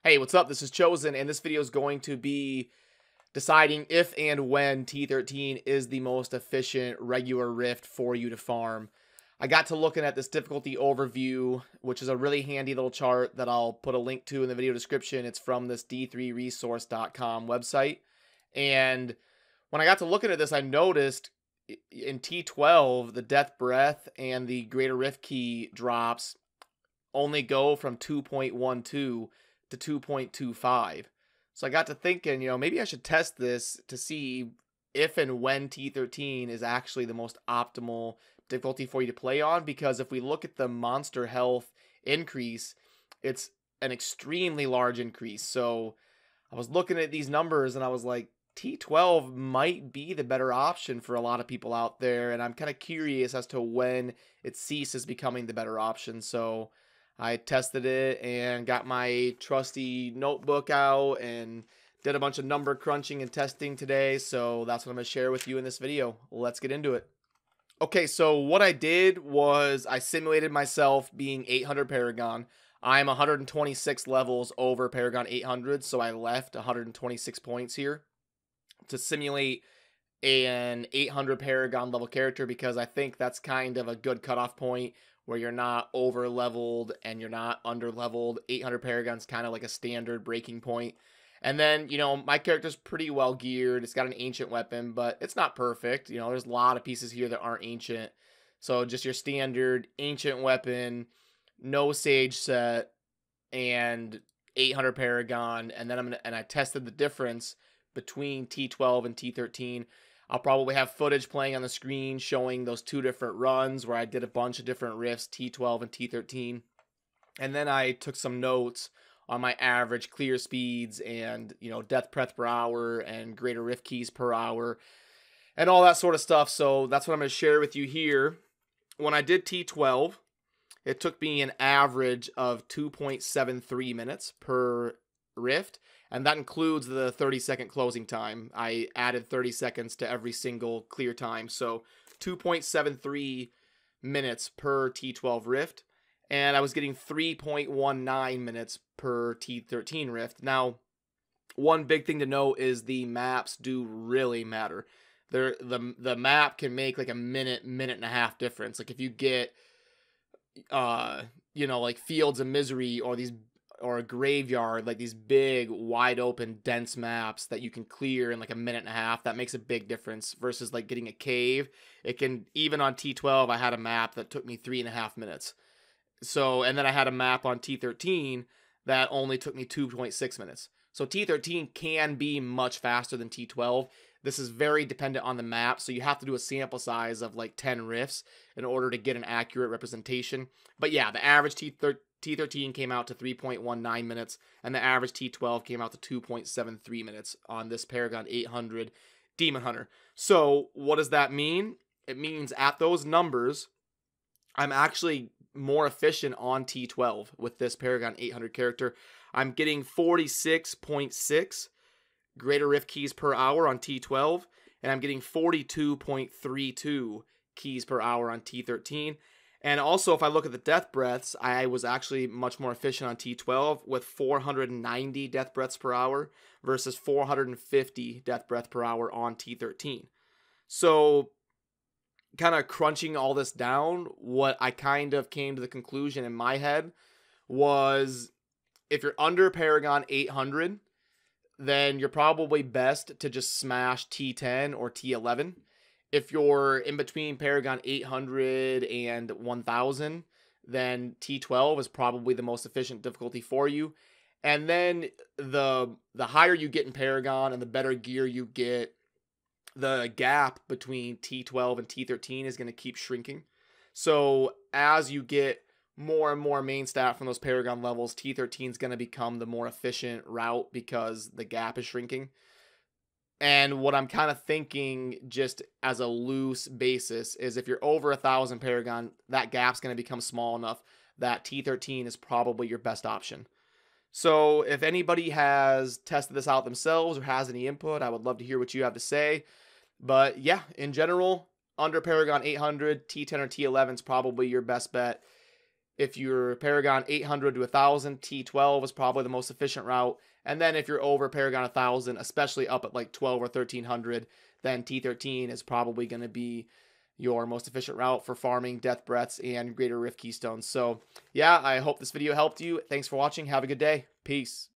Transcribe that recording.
Hey, what's up? This is Chosen, and this video is going to be deciding if and when T13 is the most efficient regular rift for you to farm. I got to looking at this difficulty overview, which is a really handy little chart that I'll put a link to in the video description. It's from this d3resource.com website. And when I got to looking at this, I noticed in T12, the Death Breath and the Greater Rift Key drops only go from 2.12 to 2.25. So I got to thinking, maybe I should test this to see if and when T13 is actually the most optimal difficulty for you to play on, because if we look at the monster health increase, it's an extremely large increase. So I was looking at these numbers and I was like, T12 might be the better option for a lot of people out there, and I'm kind of curious as to when it ceases becoming the better option. So I tested it and got my trusty notebook out and did a bunch of number crunching and testing today. So that's what I'm going to share with you in this video. Let's get into it. Okay, so what I did was I simulated myself being 800 Paragon. I'm 126 levels over Paragon 800, so I left 126 points here to simulate an 800 Paragon level character, because I think that's kind of a good cutoff point where you're not over leveled and you're not under leveled. 800 Paragon's kind of like a standard breaking point. And then, my character's pretty well geared. It's got an ancient weapon, but it's not perfect. There's a lot of pieces here that aren't ancient. So just your standard ancient weapon, no sage set, and 800 Paragon. And then I tested the difference between T12 and T13. I'll probably have footage playing on the screen showing those two different runs where I did a bunch of different rifts, T12 and T13. And then I took some notes on my average clear speeds and, death breath per hour and greater rift keys per hour and all that sort of stuff. So that's what I'm going to share with you here. When I did T12, it took me an average of 2.73 minutes per rift, and that includes the 30-second closing time. I added 30 seconds to every single clear time, so 2.73 minutes per T12 rift, and I was getting 3.19 minutes per T13 rift. Now, one big thing to note is the maps do really matter. The map can make like a minute and a half difference. Like if you get like Fields of Misery or a graveyard, like these big wide open dense maps that you can clear in like a minute and a half, that makes a big difference versus like getting a cave. It can, even on T12, I had a map that took me 3.5 minutes. So, and then I had a map on T13 that only took me 2.6 minutes. So T13 can be much faster than T12. This is very dependent on the map, so you have to do a sample size of like 10 rifts in order to get an accurate representation. But yeah, the average T13 came out to 3.19 minutes, and the average T12 came out to 2.73 minutes on this Paragon 800 Demon Hunter. So what does that mean? It means at those numbers, I'm actually more efficient on T12 with this Paragon 800 character. I'm getting 46.6 greater rift keys per hour on T12, and I'm getting 42.32 keys per hour on T13. And also, if I look at the death breaths, I was actually much more efficient on T12 with 490 death breaths per hour versus 450 death breath per hour on T13. So kind of crunching all this down, what I kind of came to the conclusion in my head was, if you're under Paragon 800, then you're probably best to just smash T10 or T11. If you're in between Paragon 800 and 1000, then T12 is probably the most efficient difficulty for you. And then the higher you get in Paragon and the better gear you get, the gap between T12 and T13 is going to keep shrinking. So as you get more and more main stat from those Paragon levels, T13 is going to become the more efficient route because the gap is shrinking. And what I'm kind of thinking, just as a loose basis, is if you're over 1,000 Paragon, that gap's going to become small enough that T13 is probably your best option. So if anybody has tested this out themselves or has any input, I would love to hear what you have to say. But yeah, in general, under Paragon 800, T10 or T11 is probably your best bet. If you're Paragon 800 to 1000, T12 is probably the most efficient route. And then if you're over Paragon 1000, especially up at like 12 or 1300, then T13 is probably going to be your most efficient route for farming death breaths and greater rift keystones. So yeah, I hope this video helped you. Thanks for watching. Have a good day. Peace.